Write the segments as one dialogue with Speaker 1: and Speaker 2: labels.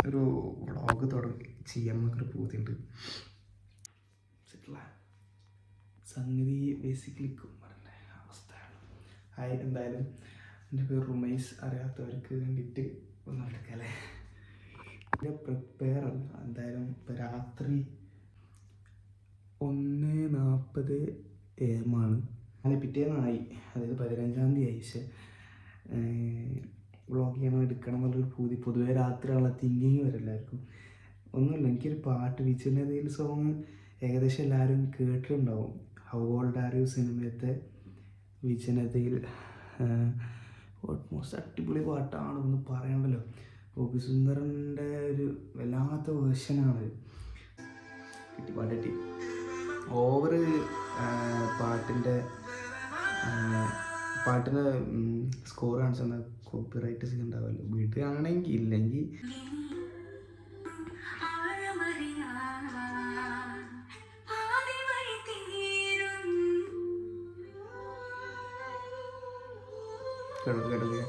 Speaker 1: ഒരു വ്ളോഗ് ചെയ്യാമെന്നൊക്കെ പൂതിയുണ്ട്. സംഗതി ബേസിക്കലി കുമ്മറിൻ്റെ അവസ്ഥയാണ്. എന്തായാലും എൻ്റെ പേര് റുമൈസ്, അറിയാത്തവർക്ക് വേണ്ടിയിട്ട് ഒന്നും എടുക്കല്ലേ. എൻ്റെ പ്രിപ്പയർ അല്ല. എന്തായാലും ഇപ്പോൾ രാത്രി 1:40 AM അത് പിറ്റേന്നായി, അതായത് 15-ാം തീയതി ആയി. പക്ഷേ വ്ളോഗ് ചെയ്യണം, എടുക്കണം എന്നുള്ളൊരു പൂതി പൊതുവേ രാത്രിയുള്ള തിങ്കിങ് വരും എല്ലാവർക്കും. ഒന്നുമില്ല, എനിക്കൊരു പാട്ട് വിജനതയിൽ സോങ് ഏകദേശം എല്ലാവരും കേട്ടിട്ടുണ്ടാവും. ഹൗ ഓൾഡ് ആർ യു സിനിമയത്തെ വിജനതയിൽ ഓൾമോസ്റ്റ് അടിപൊളി പാട്ടാണ്, ഒന്നും പറയണ്ടല്ലോ. ഗോപി സുന്ദറിൻ്റെ ഒരു വല്ലാത്ത വേർഷനാണ്. കിട്ടി പാട്ടി ഓവർ പാട്ടിൻ്റെ സ്കോർ കാണിച്ചാൽ കോപ്പിറൈറ്റ് ഉണ്ടാവുമല്ലോ. വീട്ടിലാണെങ്കിൽ ഇല്ലെങ്കിൽ കേട്ടോ.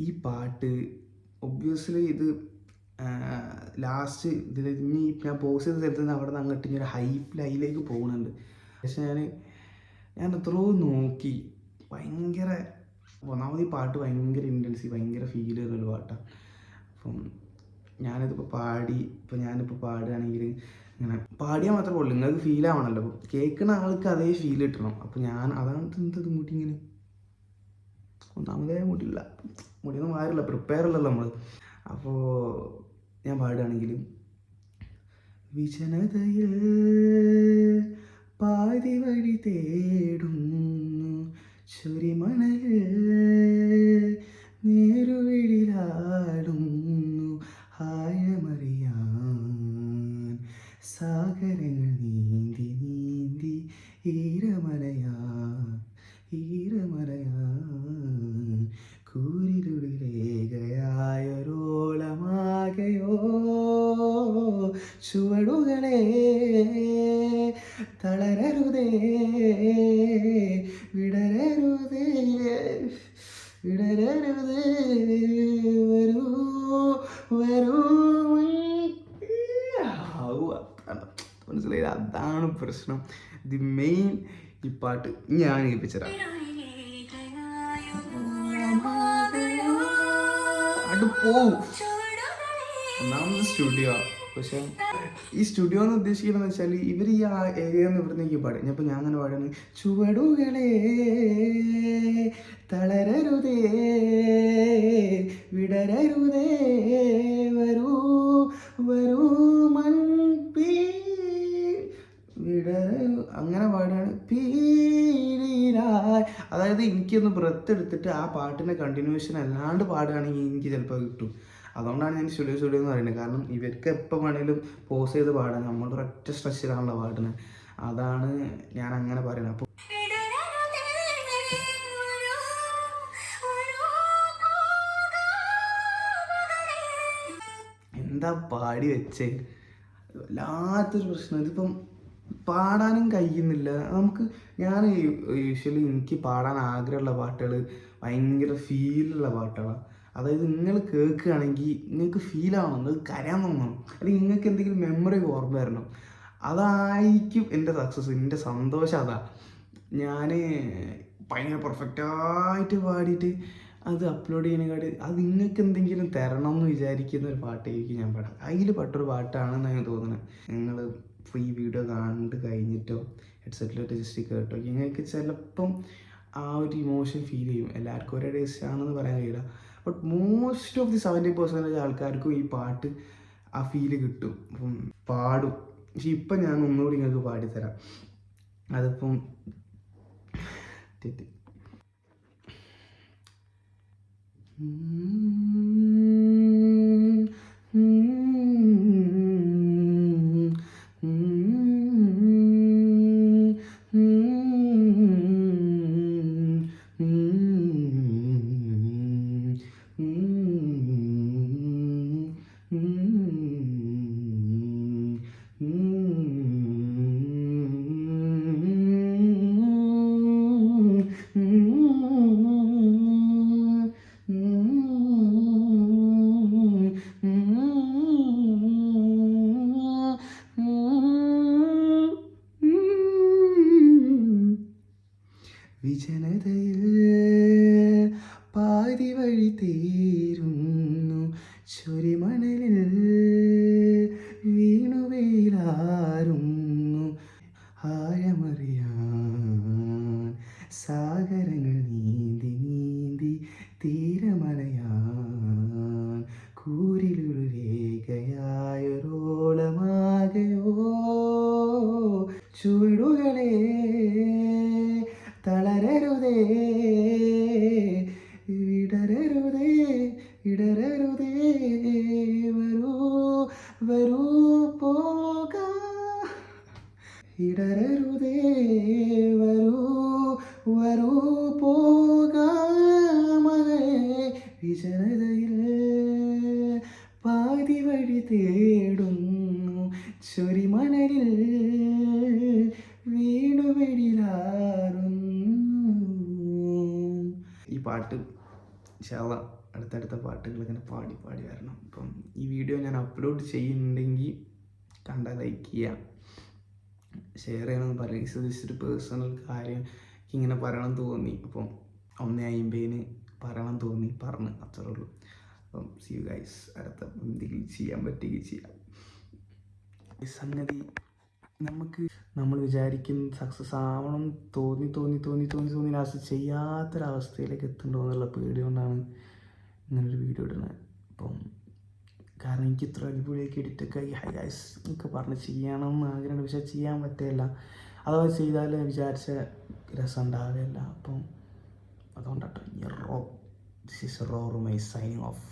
Speaker 1: ഈ പാട്ട് ഒബ്വിയസ്ലി ഇത് ലാസ്റ്റ് ഇതിൽ ഇനി ഞാൻ പോസ് ചെയ്ത സ്ഥലത്ത് നിന്ന് അവിടെ നിന്ന് അങ്ങോട്ട് ഇങ്ങനെ ഹൈപ്പിലേക്ക് പോകുന്നുണ്ട്. പക്ഷെ ഞാൻ എത്രയോ നോക്കി, ഭയങ്കര ഒന്നാമത് ഈ പാട്ട് ഭയങ്കര ഇൻറ്റൻസീവ്, ഭയങ്കര ഫീൽ ചെയ്യുന്നൊരു പാട്ടാണ്. അപ്പം ഞാനിപ്പോൾ പാടുകയാണെങ്കിൽ ഇങ്ങനെ പാടിയാൽ മാത്രമേ ഉള്ളൂ, നിങ്ങൾക്ക് ഫീൽ ആവണമല്ലോ. അപ്പം കേൾക്കുന്ന ആൾക്ക് അതേ ഫീൽ കിട്ടണം. അപ്പോൾ അതാണ് എന്തത് മുടി ഇങ്ങനെ ഒന്നാമതേ മുടിയൊന്നും മാറില്ല, പ്രിപ്പയർ അല്ലല്ലോ നമ്മൾ. അപ്പോൾ ഞാൻ പാടുകയാണെങ്കിൽ വിജനതയിൽ പാതി വഴി തേടുന്നു ചുരിമണലിൽ നേരുവഴിയിലാടുന്നു ആഴമറിയാൻ സാഗരങ്ങൾ നീന്തി നീന്തി ഈരമലയാ കൂരിരുളിലേകയായൊരോളമാകയോ ചുവടുകളെ തളരരുതേ വിടരരുതേ വരൂ മനസ്സിലായി. അതാണ് പ്രശ്നം. ദി മെയിൻ ഈ പാട്ട് ഞാൻ കേൾപ്പിച്ചതാണ്. അത് പോവും ഒന്നാമത് സ്റ്റുഡിയോ. പക്ഷെ ഈ സ്റ്റുഡിയോ എന്ന് ഉദ്ദേശിക്കുന്നത് വെച്ചാൽ ഇവർ ഈ ഏരിയ എന്ന് ഇവിടുന്നേക്ക് പാടും. ഞാൻ അങ്ങനെ പാടുന്നത് ചുവടുകളെ തളരരുതേ വിടരരുതേ വരൂ അങ്ങനെ പാടാണ് പീലിരായ്. അതായത് എനിക്കൊന്ന് ബ്രത്ത് എടുത്തിട്ട് ആ പാട്ടിൻ്റെ കണ്ടിന്യൂവേഷൻ അല്ലാണ്ട് പാടുകയാണെങ്കിൽ എനിക്ക് ചിലപ്പോൾ കിട്ടും. അതുകൊണ്ടാണ് ഞാൻ സ്റ്റുഡിയോ എന്ന് പറയുന്നത്. കാരണം ഇവർക്ക് എപ്പോൾ വേണേലും പോസ് ചെയ്ത് പാടാൻ, നമ്മളൊരു ഒറ്റ സ്ട്രെച്ചിലാണല്ലോ പാടുന്നത്. അതാണ് ഞാൻ അങ്ങനെ പറയുന്നത്. അപ്പോൾ എന്താ പാടി വെച്ചേ, വല്ലാത്തൊരു പ്രശ്നം. ഇതിപ്പം പാടാനും കഴിയുന്നില്ല നമുക്ക്. ഞാൻ യൂഷ്വലി എനിക്ക് പാടാൻ ആഗ്രഹമുള്ള പാട്ടുകൾ ഭയങ്കര ഫീലുള്ള പാട്ടുകളാണ്. അതായത് നിങ്ങൾ കേൾക്കുകയാണെങ്കിൽ നിങ്ങൾക്ക് ഫീലാവണം, നിങ്ങൾക്ക് കരയാൻ തോന്നണം, അല്ലെങ്കിൽ നിങ്ങൾക്ക് എന്തെങ്കിലും മെമ്മറി ഓർമ്മ വരണം. അതായിരിക്കും എൻ്റെ സക്സസ്, എൻ്റെ സന്തോഷം. അതാ ഞാൻ ഭയങ്കര പെർഫെക്റ്റായിട്ട് പാടിയിട്ട് അത് അപ്ലോഡ് ചെയ്യുന്നതിനെക്കാട്ടി അത് നിങ്ങൾക്ക് എന്തെങ്കിലും തരണം എന്ന് വിചാരിക്കുന്ന ഒരു പാട്ടായിരിക്കും ഞാൻ പാടാം. അതിൽ പെട്ടൊരു പാട്ടാണെന്നാണ് ഞാൻ തോന്നുന്നത്. നിങ്ങൾ ഫ്രീ വീഡിയോ കണ്ട് കഴിഞ്ഞിട്ടോ ഹെഡ്സെറ്റിലോട്ട് ജസ്റ്റ് കേട്ടോ നിങ്ങൾക്ക് ചിലപ്പം ആ ഒരു ഇമോഷൻ ഫീൽ ചെയ്യും. എല്ലാവർക്കും ഒരേ ടേസ്റ്റ് ആണെന്ന് പറയാൻ കഴിയില്ല. ബട്ട് മോസ്റ്റ് ഓഫ് ദി 70% ആൾക്കാർക്കും ഈ പാട്ട് ആ ഫീല് കിട്ടും. അപ്പം പാടും. പക്ഷെ ഇപ്പം ഞാൻ ഒന്നുകൂടി നിങ്ങൾക്ക് പാടിത്തരാം. അതിപ്പം തെറ്റി വിജനതയിൽ പാതി വഴി തീരുന്നു, ചൊരിമണലിൽ വീണുവെയിലാറുന്നു, ആഴമറിയാൻ സാഗരങ്ങൾ നീന്തി നീന്തി തീരമണയാൻ കൂരിലൊരു രേഖയായൊരോളമാകയോ ചുവടുകളെ തളരരുതേ ഇടരരുതേ ഇടരരുതേ വരൂ വരൂ പോകാം ഇടരരുതേ വരൂ വരൂ പോകാമേ വിജനതയിൽ പാതി വഴി തേടുന്നു, ചൊരിമണലിൽ വീണുവെടിലാറുന്നു. ഈ പാട്ട് ഇൻഷാല്ലാ അടുത്തടുത്ത പാട്ടുകൾ ഇങ്ങനെ പാടി പാടി വരണം. അപ്പം ഈ വീഡിയോ ഞാൻ അപ്ലോഡ് ചെയ്യുന്നുണ്ടെങ്കിൽ കണ്ടാൽ ലൈക്ക് ചെയ്യാം, ഷെയർ ചെയ്യണമെന്ന് പറയും. ഒരു പേഴ്സണൽ കാര്യം ഇങ്ങനെ പറയണം തോന്നി, അപ്പം 1:50 പറയണം തോന്നി പറഞ്ഞ്, അത്രേ ഉള്ളൂ. അപ്പം സീ യു ഗൈസ്. അടുത്ത എന്തെങ്കിലും ചെയ്യാൻ പറ്റുകയും ചെയ്യാം. ഈ സംഗതി നമ്മൾ വിചാരിക്കുന്ന സക്സസ് ആവണം തോന്നി ലാസ്റ്റ് ചെയ്യാത്തൊരവസ്ഥയിലേക്ക് എത്തുന്നുണ്ടോ എന്നുള്ള പേടി കൊണ്ടാണ് ഇങ്ങനൊരു വീഡിയോ ഇടുന്നത്. അപ്പം കാരണം എനിക്ക് ഇത്ര അടിപൊളിയൊക്കെ എഡിറ്റൊക്കെ ഹൈ ഗൈസ് എന്നൊക്കെ പറഞ്ഞ് ചെയ്യണമെന്ന് ആഗ്രഹമുണ്ട്, പക്ഷേ ചെയ്യാൻ പറ്റില്ല. അഥവാ ചെയ്താൽ വിചാരിച്ച രസം ഉണ്ടാവുകയില്ല. അപ്പം അതുകൊണ്ടാട്ടോ ദിസ് ഈസ് റോ മൈ സൈനിങ് ഓഫ്.